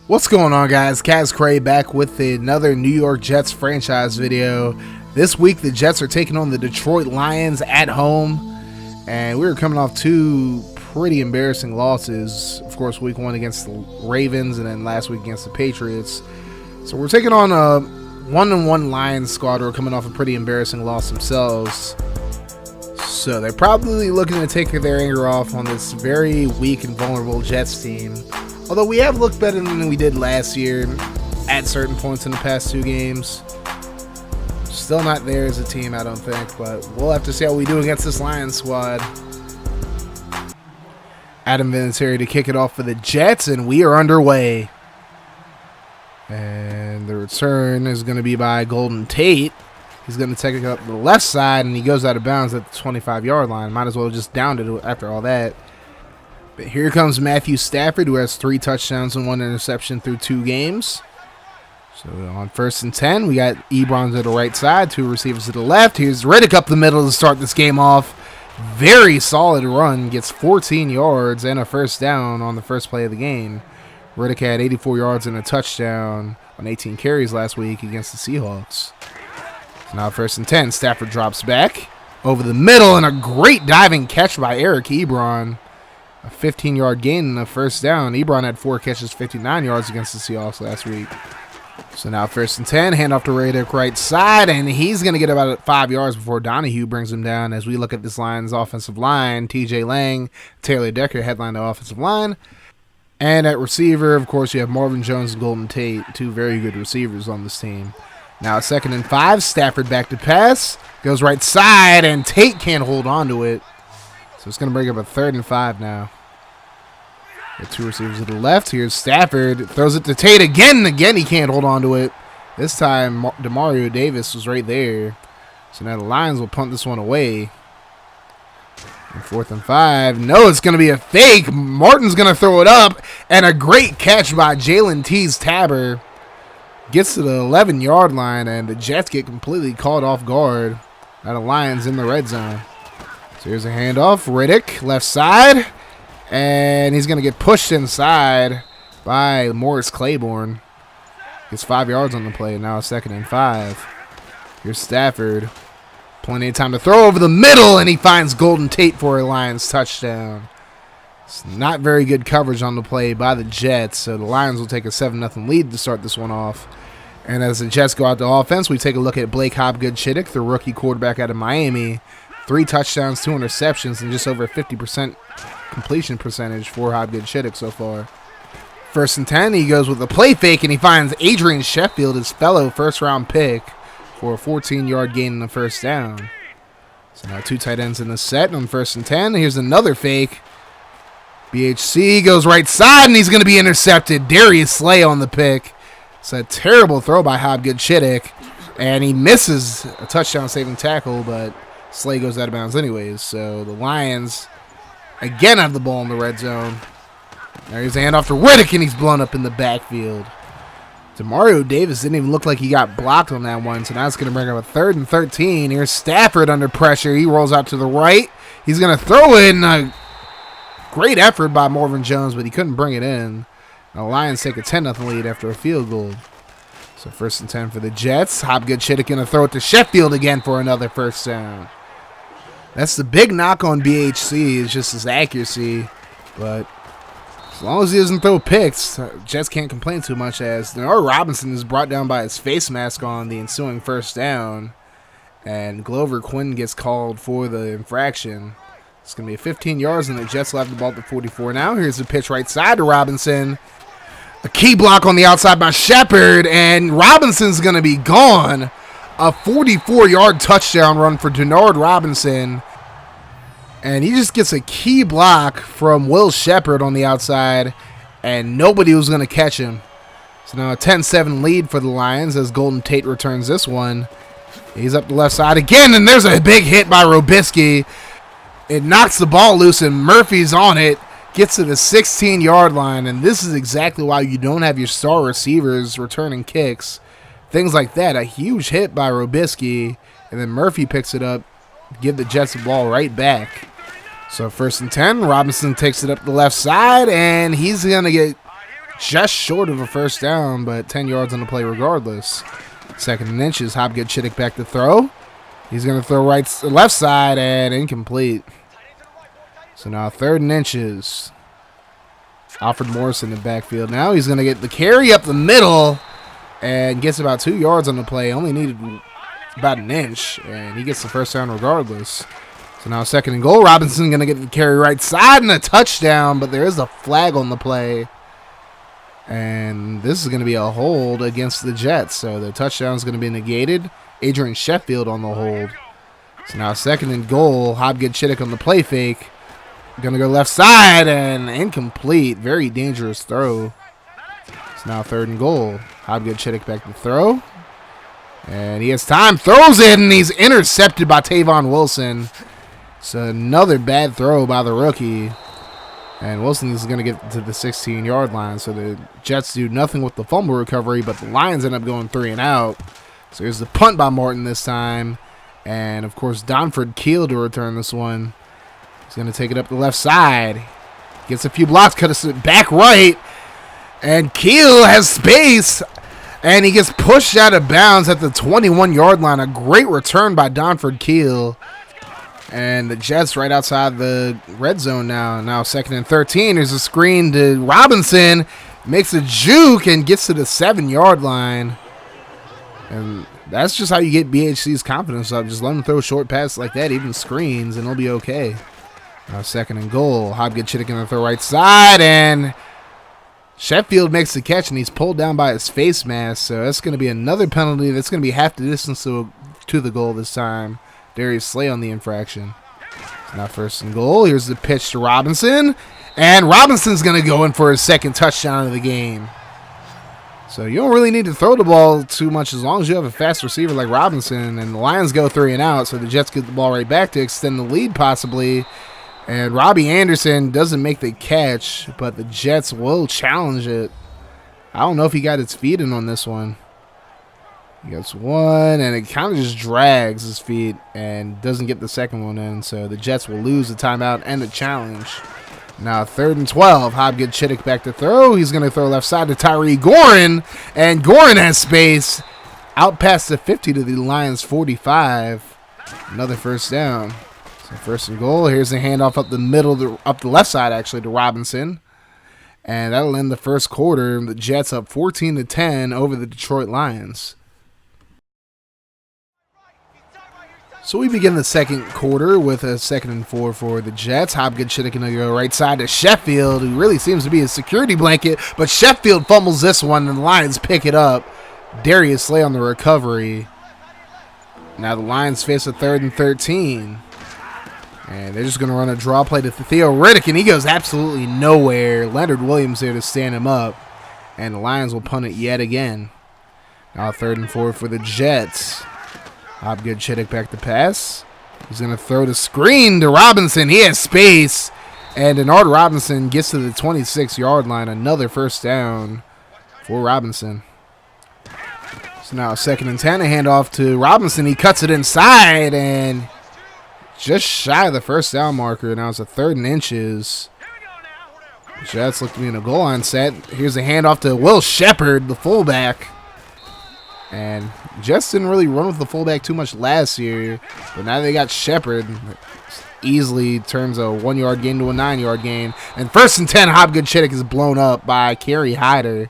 What's going on, guys? Kaz Cray back with another New York Jets franchise video. This week the Jets are taking on the Detroit Lions at home, and we were coming off two pretty embarrassing losses. Of course, week one against the Ravens and then last week against the Patriots. So we're taking on a 1-1 Lions squad who are coming off a pretty embarrassing loss themselves. So they're probably looking to take their anger off on this very weak and vulnerable Jets team. Although we have looked better than we did last year at certain points in the past two games. Still not there as a team, I don't think, but we'll have to see how we do against this Lions squad. Adam Vinatieri to kick it off for the Jets, and we are underway. And the return is going to be by Golden Tate. He's going to take it up the left side, and he goes out of bounds at the 25-yard line. Might as well just downed it after all that. But here comes Matthew Stafford, who has 3 touchdowns and 1 interception through 2 games. So on 1st and 10, we got Ebron to the right side, 2 receivers to the left. Here's Riddick up the middle to start this game off. Very solid run, gets 14 yards and a first down on the first play of the game. Riddick had 84 yards and a touchdown on 18 carries last week against the Seahawks. So now 1st and 10, Stafford drops back over the middle, and a great diving catch by Eric Ebron. A 15-yard gain and a first down. Ebron had 4 catches, 59 yards against the Seahawks last week. So now 1st and 10, handoff to Riddick right side, and he's going to get about 5 yards before Donahue brings him down. As we look at this Lions offensive line, TJ Lang, Taylor Decker headline the offensive line. And at receiver, of course, you have Marvin Jones and Golden Tate, 2 very good receivers on this team. Now 2nd and 5, Stafford back to pass, goes right side, and Tate can't hold on to it. So it's going to bring up a 3rd and 5 now. Got 2 receivers to the left. Here's Stafford. Throws it to Tate again and again. He can't hold on to it. This time, Demario Davis was right there. So now the Lions will punt this one away. And 4th and 5. No, it's going to be a fake. Martin's going to throw it up. And a great catch by Jalen Tees-Tabor. Gets to the 11-yard line, and the Jets get completely caught off guard. Now the Lions in the red zone. So here's a handoff. Riddick, left side. And he's going to get pushed inside by Morris Claiborne. Gets 5 yards on the play. Now 2nd and 5. Here's Stafford. Plenty of time to throw over the middle, and he finds Golden Tate for a Lions touchdown. It's not very good coverage on the play by the Jets, so the Lions will take a 7-0 lead to start this one off. And as the Jets go out to offense, we take a look at Blake Hopgood-Chittick, the rookie quarterback out of Miami. 3 touchdowns, 2 interceptions, and just over 50% completion percentage for Hopgood-Chittick so far. 1st and 10, he goes with a play fake, and he finds Adrian Sheffield, his fellow first-round pick, for a 14-yard gain in the first down. So now 2 tight ends in the set on 1st and 10. Here's another fake. BHC goes right side, and he's going to be intercepted. Darius Slay on the pick. It's a terrible throw by Hopgood-Chittick, and he misses a touchdown-saving tackle, but Slay goes out of bounds anyways. So the Lions again have the ball in the red zone. Now here's a handoff to Riddick, and he's blown up in the backfield. Demario Davis didn't even look like he got blocked on that one, so now it's going to bring up a 3rd and 13. Here's Stafford under pressure. He rolls out to the right. He's going to throw in a great effort by Marvin Jones, but he couldn't bring it in. The Lions take a 10-0 lead after a field goal. So 1st and 10 for the Jets. Hopgood-Chittick going to throw it to Sheffield again for another first down. That's the big knock on BHC, is just his accuracy. But as long as he doesn't throw picks, Jets can't complain too much, as Denard Robinson is brought down by his face mask on the ensuing first down. And Glover Quinn gets called for the infraction. It's going to be 15 yards, and the Jets will have the ball at the 44 now. Here's the pitch right side to Robinson. A key block on the outside by Shepard, and Robinson's going to be gone. A 44-yard touchdown run for Denard Robinson. And he just gets a key block from Will Shepard on the outside, and nobody was going to catch him. So now a 10-7 lead for the Lions as Golden Tate returns this one. He's up the left side again, and there's a big hit by Robisky. It knocks the ball loose, and Murphy's on it. Gets to the 16-yard line, and this is exactly why you don't have your star receivers returning kicks. Things like that. A huge hit by Robisky, and then Murphy picks it up, give the Jets the ball right back. So 1st and 10, Robinson takes it up the left side, and he's going to get just short of a first down, but 10 yards on the play regardless. 2nd and inches. Hopgood Chittick back to throw. He's going to throw left side and incomplete. So now 3rd and inches. Alfred Morris in the backfield. Now he's going to get the carry up the middle and gets about 2 yards on the play. Only needed about an inch, and he gets the first down regardless. So now 2nd and goal. Robinson going to get the carry right side and a touchdown, but there is a flag on the play. And this is going to be a hold against the Jets. So the touchdown is going to be negated. Adrian Sheffield on the hold. So now 2nd and goal. Hopgood Chittick on the play fake. Going to go left side and incomplete. Very dangerous throw. It's now 3rd and goal. Hopgood Chittick back to throw. And he has time. Throws it, and he's intercepted by Tavon Wilson. So another bad throw by the rookie. And Wilson is going to get to the 16-yard line. So the Jets do nothing with the fumble recovery, but the Lions end up going 3 and out. So here's the punt by Martin this time. And, of course, Donford Keel to return this one. He's going to take it up the left side. Gets a few blocks, cuts it back right. And Keel has space. And he gets pushed out of bounds at the 21-yard line. A great return by Donford Keel. And the Jets right outside the red zone now. Now 2nd and 13. There's a screen to Robinson. Makes a juke and gets to the 7-yard line. And that's just how you get BHC's confidence up. Just let them throw short passes like that, even screens, and they'll be okay. Now 2nd and goal. Hopgood Chittick going to throw right side. And Sheffield makes the catch, and he's pulled down by his face mask. So that's going to be another penalty. That's going to be half the distance to the goal this time. Darius Slay on the infraction. Now 1st and goal. Here's the pitch to Robinson. And Robinson's going to go in for his 2nd touchdown of the game. So you don't really need to throw the ball too much as long as you have a fast receiver like Robinson. And the Lions go 3 and out, so the Jets get the ball right back to extend the lead possibly. And Robbie Anderson doesn't make the catch, but the Jets will challenge it. I don't know if he got his feet in on this one. He gets one, and it kind of just drags his feet and doesn't get the 2nd one in. So the Jets will lose the timeout and the challenge. Now 3rd and 12. Hopgood Chittick back to throw. He's going to throw left side to Tyree Gorin. And Gorin has space. Out past the 50 to the Lions 45. Another first down. So 1st and goal. Here's the handoff up the middle, up the left side actually to Robinson. And that'll end the first quarter. The Jets up 14-10 over the Detroit Lions. So we begin the 2nd quarter with a 2nd and 4 for the Jets. Hopgood Chittick going to go right side to Sheffield, who really seems to be a security blanket. But Sheffield fumbles this one, and the Lions pick it up. Darius Slay on the recovery. Now the Lions face a 3rd and 13. And they're just going to run a draw play to Theo Riddick, and he goes absolutely nowhere. Leonard Williams there to stand him up. And the Lions will punt it yet again. Now 3rd and 4 for the Jets. Hopgood Chittick back to pass. He's going to throw the screen to Robinson. He has space. And Denard Robinson gets to the 26-yard line. Another first down for Robinson. So now 2nd and 10. A handoff to Robinson. He cuts it inside and just shy of the first down marker. Now it's a 3rd and inches. Jets look to be in a goal line set. Here's a handoff to Will Shepard, the fullback. And Jets didn't really run with the fullback too much last year, but now they got Shepard. Easily turns a 1-yard gain to a 9-yard gain. And 1st and 10, Hopgood Chittick is blown up by Kerry Hyder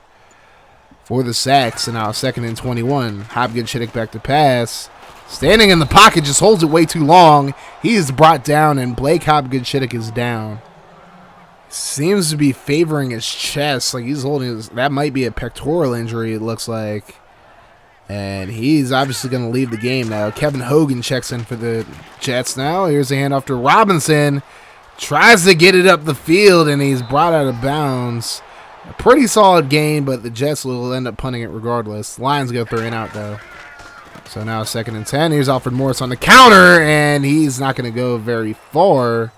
for the sacks. And now 2nd and 21. Hopgood Chittick back to pass. Standing in the pocket, just holds it way too long. He is brought down, and Blake Hopgood Chittick is down. Seems to be favoring his chest, like he's holding his. That might be a pectoral injury, it looks like. And he's obviously going to leave the game now. Kevin Hogan checks in for the Jets now. Here's a handoff to Robinson. Tries to get it up the field, and he's brought out of bounds. A pretty solid game, but the Jets will end up punting it regardless. Lions go 3 and out, though. So now 2nd and 10. Here's Alfred Morris on the counter, and he's not going to go very far.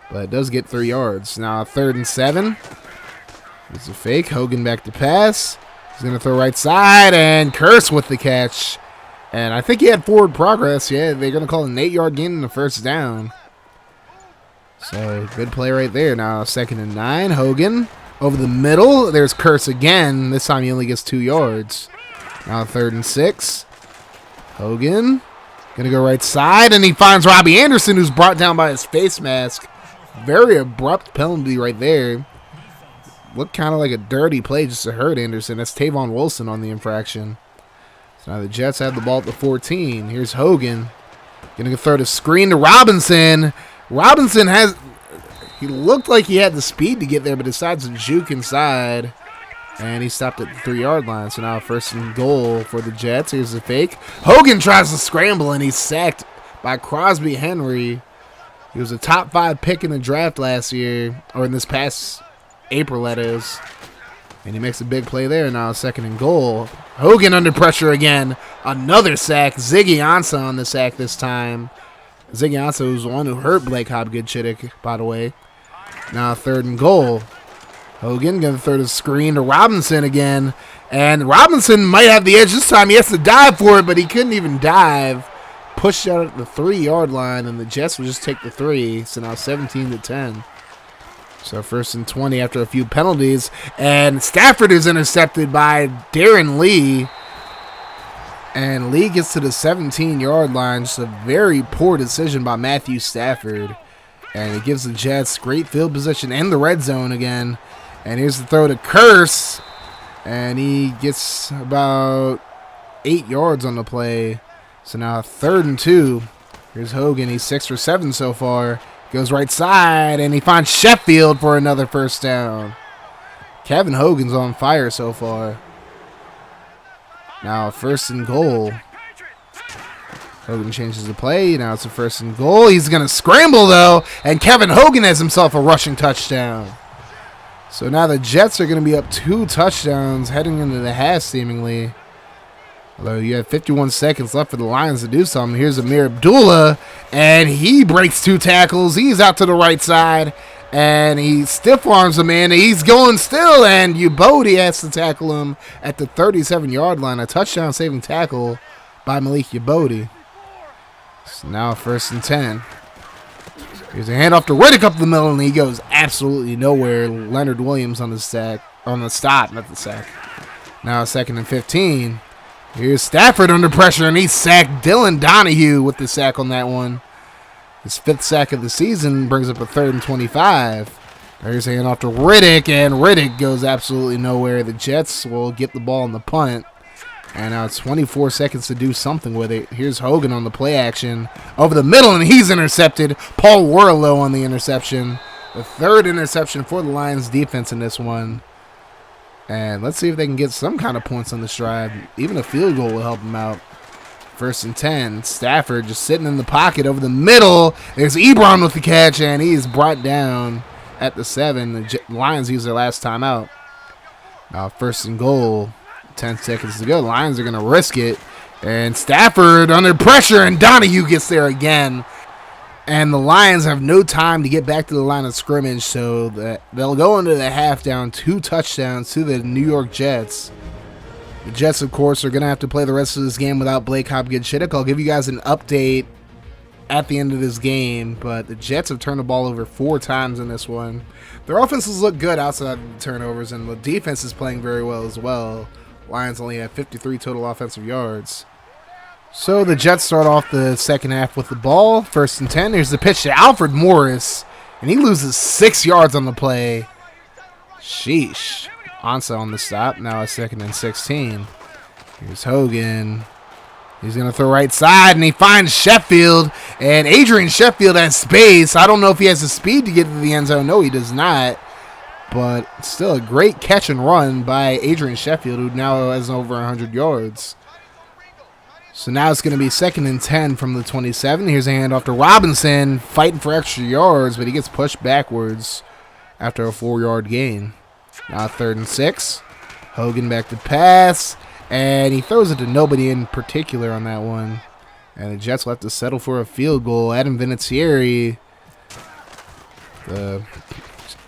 But it does get 3 yards. Now 3rd and 7. It's a fake. Hogan back to pass. He's going to throw right side, and Curse with the catch. And I think he had forward progress. Yeah, they're going to call it an 8-yard gain in the first down. So, good play right there. Now, 2nd and 9. Hogan Over the middle, there's Curse again. This time he only gets 2 yards. Now 3rd and 6. Hogan going to go right side, and he finds Robbie Anderson, who's brought down by his face mask. Very abrupt penalty right there. Looked kind of like a dirty play just to hurt Anderson. That's Tavon Wilson on the infraction. So now the Jets have the ball at the 14. Here's Hogan. Going to throw the screen to Robinson. Robinson he looked like he had the speed to get there, but decides to juke inside. And he stopped at the 3-yard line. So now 1st and goal for the Jets. Here's the fake. Hogan tries to scramble, and he's sacked by Crosby Henry. He was a top 5 pick in the draft last year, or in this past April, that is. And he makes a big play there. Now 2nd and goal. Hogan under pressure again. Another sack. Ziggy Ansah on the sack this time. Ziggy Ansah was the one who hurt Blake Hobgood-Chittick, by the way. Now 3rd and goal. Hogan going to throw the screen to Robinson again. And Robinson might have the edge this time. He has to dive for it, but he couldn't even dive. Pushed out at the 3-yard line, and the Jets will just take the 3. So now 17-10. So 1st and 20 after a few penalties. And Stafford is intercepted by Darren Lee. And Lee gets to the 17-yard line. Just a very poor decision by Matthew Stafford. And it gives the Jets great field position in the red zone again. And here's the throw to Curse. And he gets about 8 yards on the play. So now 3rd and 2. Here's Hogan. He's 6 for 7 so far. Goes right side, and he finds Sheffield for another 1st down. Kevin Hogan's on fire so far. Now 1st and goal. Hogan changes the play. Now it's a 1st and goal. He's going to scramble, though, and Kevin Hogan has himself a rushing touchdown. So now the Jets are going to be up 2 touchdowns heading into the half, seemingly. Although you have 51 seconds left for the Lions to do something. Here's Amir Abdullah, and he breaks 2 tackles. He's out to the right side, and he stiff arms him in. He's going still, and Ubodi has to tackle him at the 37-yard line. A touchdown-saving tackle by Malik Ubodi. So now 1st and 10. Here's a handoff to Riddick up the middle, and he goes absolutely nowhere. Leonard Williams on the stop, not the sack. Now 2nd and 15. Here's Stafford under pressure, and he sacked Dylan Donahue with the sack on that one. His 5th sack of the season brings up a 3rd and 25. Here's a handoff to Riddick, and Riddick goes absolutely nowhere. The Jets will get the ball on the punt. And now it's 24 seconds to do something with it. Here's Hogan on the play action. Over the middle, and he's intercepted. Paul Warlow on the interception. The 3rd interception for the Lions defense in this one. And let's see if they can get some kind of points on the drive. Even a field goal will help them out. 1st and 10. Stafford just sitting in the pocket over the middle. There's Ebron with the catch, and he's brought down at the 7. The Lions use their last timeout. Now 1st and goal. 10 seconds to go. The Lions are going to risk it. And Stafford under pressure, and Donahue gets there again. And the Lions have no time to get back to the line of scrimmage, so that they'll go into the half down 2 touchdowns to the New York Jets. The Jets, of course, are going to have to play the rest of this game without Blake Hobgood-Chittick. I'll give you guys an update at the end of this game, but the Jets have turned the ball over 4 times in this one. Their offenses look good outside of the turnovers, and the defense is playing very well as well. Lions only have 53 total offensive yards. So the Jets start off the second half with the ball. 1st and 10. Here's the pitch to Alfred Morris, and he loses 6 yards on the play. Sheesh. Ansah on the stop. Now a 2nd and 16. Here's Hogan. He's going to throw right side, and he finds Sheffield. And Adrian Sheffield has space. I don't know if he has the speed to get to the end zone. No, he does not. But still a great catch and run by Adrian Sheffield, who now has over 100 yards. So now it's going to be 2nd and 10 from the 27. Here's a handoff to Robinson, fighting for extra yards, but he gets pushed backwards after a 4-yard gain. Now 3rd and 6. Hogan back to pass, and he throws it to nobody in particular on that one. And the Jets will have to settle for a field goal. Adam Vinatieri, the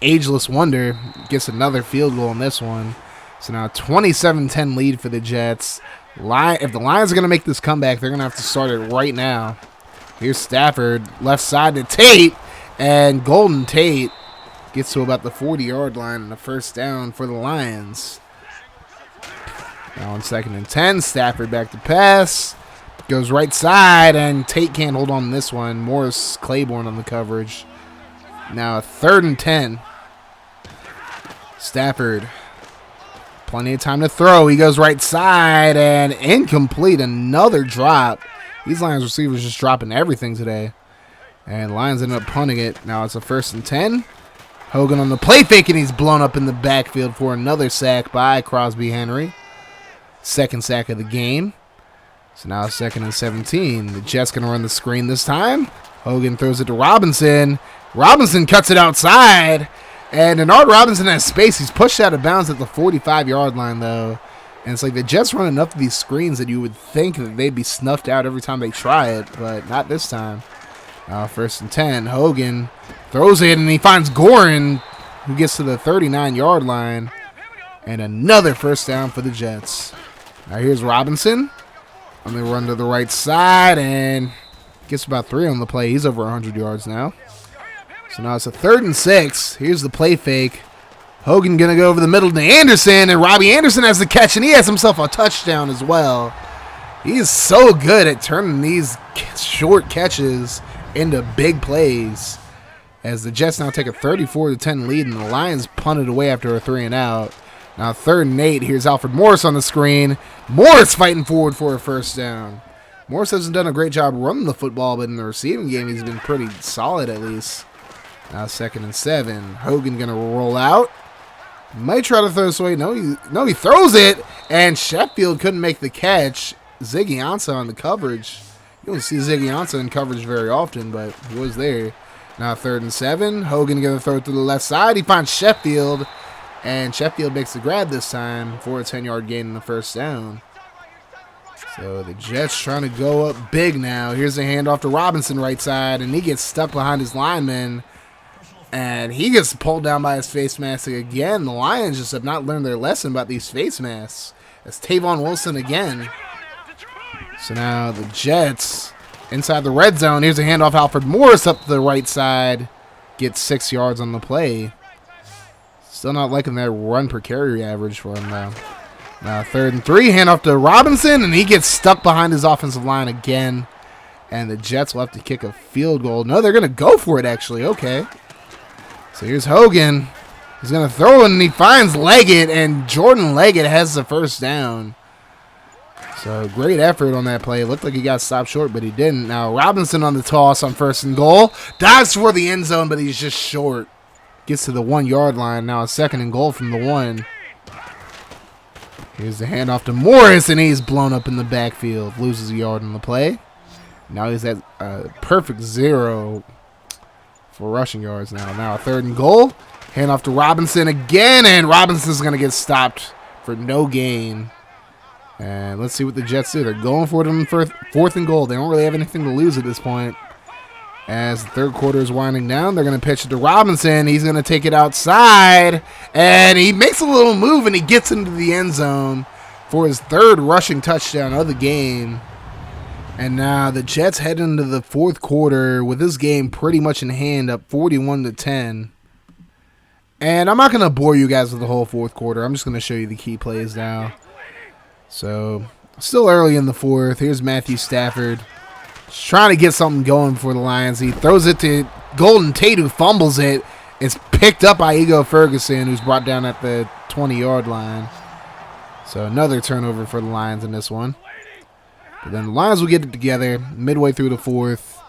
ageless wonder, gets another field goal on this one. So now 27-10 lead for the Jets. If the Lions are going to make this comeback, they're going to have to start it right now. Here's Stafford, left side to Tate, and Golden Tate Gets to about the 40-yard line and a first down for the Lions. Now on 2nd and 10, Stafford back to pass. Goes right side, and Tate can't hold on to this one. Morris Claiborne on the coverage. Now 3rd and 10. Stafford. Plenty of time to throw. He goes right side, and incomplete. Another drop. These Lions receivers just dropping everything today. And Lions end up punting it. Now it's a 1st and 10. Hogan on the play fake, and he's blown up in the backfield for another sack by Crosby Henry. 2nd sack of the game. So now 2nd and 17. The Jets going to run the screen this time. Hogan throws it to Robinson. Robinson cuts it outside. And Denard Robinson has space. He's pushed out of bounds at the 45-yard line, though. And it's like the Jets run enough of these screens that you would think that they'd be snuffed out every time they try it, but not this time. 1st and 10. Hogan throws it, and he finds Gorin, who gets to the 39-yard line. And another first down for the Jets. Now here's Robinson. On the run to the right side, and gets about 3 on the play. He's over 100 yards now. So now it's a 3rd and 6. Here's the play fake. Hogan going to go over the middle to Anderson, and Robbie Anderson has the catch, and he has himself a touchdown as well. He is so good at turning these short catches into big plays. As the Jets now take a 34-10 lead, and the Lions punted away after a 3-and-out. Now 3rd and 8. Here's Alfred Morris on the screen. Morris fighting forward for a first down. Morris hasn't done a great job running the football, but in the receiving game, he's been pretty solid at least. Now 2nd and 7. Hogan going to roll out. Might try to throw this away. No, he throws it, and Sheffield couldn't make the catch. Ziggy Ansah on the coverage. You don't see Ziggy Ansah in coverage very often, but he was there. Now 3rd and 7. Hogan going to throw it to the left side. He finds Sheffield. And Sheffield makes the grab this time for a 10-yard gain in the first down. So the Jets trying to go up big now. Here's a handoff to Robinson right side, and he gets stuck behind his lineman. And he gets pulled down by his face mask again. The Lions just have not learned their lesson about these face masks. It's Tavon Wilson again. So now the Jets inside the red zone. Here's a handoff. Alfred Morris up the right side. Gets 6 yards on the play. Still not liking that run per carry average for him, though. Now 3rd and 3. Handoff to Robinson, and he gets stuck behind his offensive line again. And the Jets will have to kick a field goal. No, they're going to go for it, actually. Okay. So here's Hogan. He's going to throw it, and he finds Leggett, and Jordan Leggett has the first down. So great effort on that play. It looked like he got stopped short, but he didn't. Now Robinson on the toss on 1st and goal. Dives for the end zone, but he's just short. Gets to the 1-yard line. Now a 2nd and goal from the 1. Here's the handoff to Morris, and he's blown up in the backfield. Loses a yard on the play. Now he's at a perfect 0 for rushing yards now. Now a 3rd and goal. Handoff to Robinson again, and Robinson's going to get stopped for no gain. And let's see what the Jets do. They're going for it on 4th and goal. They don't really have anything to lose at this point. As the 3rd quarter is winding down, they're going to pitch it to Robinson. He's going to take it outside, and he makes a little move, and he gets into the end zone for his 3rd rushing touchdown of the game. And now the Jets head into the 4th quarter with this game pretty much in hand, up 41-10. And I'm not going to bore you guys with the whole 4th quarter. I'm just going to show you the key plays now. So, still early in the 4th. Here's Matthew Stafford. Just trying to get something going for the Lions. He throws it to Golden Tate, who fumbles it. It's picked up by Ego Ferguson, who's brought down at the 20-yard line. So another turnover for the Lions in this one. But then the Lions will get it together midway through the 4th.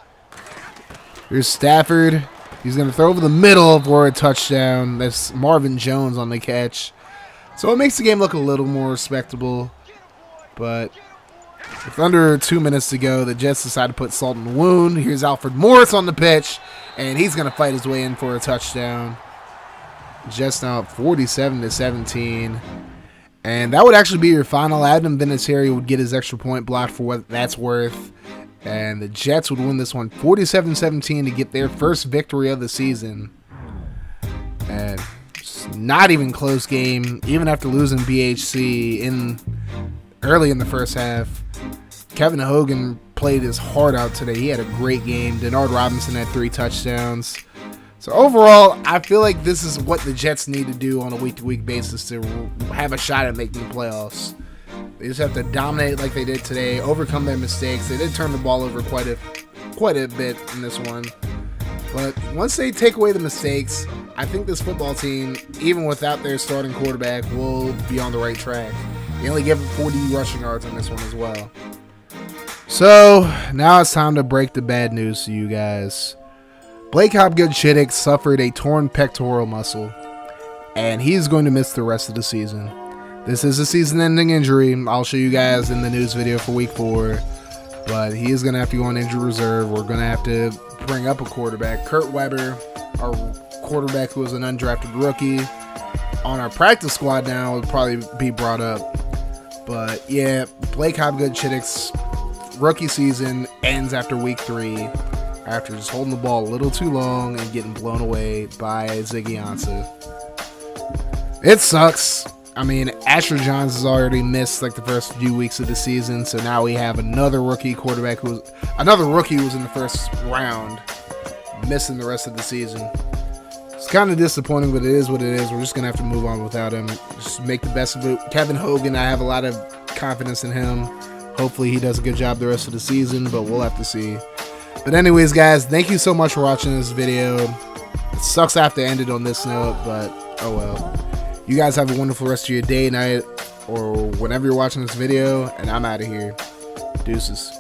Here's Stafford. He's going to throw over the middle for a touchdown. That's Marvin Jones on the catch. So it makes the game look a little more respectable. But with under 2 minutes to go, the Jets decide to put salt in the wound. Here's Alfred Morris on the pitch, and he's going to fight his way in for a touchdown. Jets now up 47-17. And that would actually be your final. Adam Vinatieri would get his extra point blocked for what that's worth. And the Jets would win this one 47-17 to get their first victory of the season. And it's not even close game, even after losing BHC early in the first half. Kevin Hogan played his heart out today. He had a great game. Denard Robinson had 3 touchdowns. So overall, I feel like this is what the Jets need to do on a week-to-week basis to have a shot at making the playoffs. They just have to dominate like they did today, overcome their mistakes. They did turn the ball over quite a bit in this one. But once they take away the mistakes, I think this football team, even without their starting quarterback, will be on the right track. They only gave him 40 rushing yards on this one as well. So now it's time to break the bad news to you guys. Blake Hopgood-Chittick suffered a torn pectoral muscle, and he's going to miss the rest of the season. This is a season-ending injury. I'll show you guys in the news video for week 4, but he is going to have to go on injured reserve. We're going to have to bring up a quarterback. Kurt Weber, our quarterback who was an undrafted rookie, on our practice squad now would probably be brought up. But yeah, Blake Hopgood-Chittick's rookie season ends after week 3. After just holding the ball a little too long and getting blown away by Ziggy Ansah. It sucks. I mean, Asher Johns has already missed like the first few weeks of the season, so now we have another rookie quarterback who's in the first round, missing the rest of the season. It's kind of disappointing, but it is what it is. We're just gonna have to move on without him. Just make the best of it. Kevin Hogan, I have a lot of confidence in him. Hopefully, he does a good job the rest of the season, but we'll have to see. But anyways, guys, thank you so much for watching this video. It sucks I have to end it on this note, but oh well. You guys have a wonderful rest of your day, night, or whenever you're watching this video, and I'm out of here. Deuces.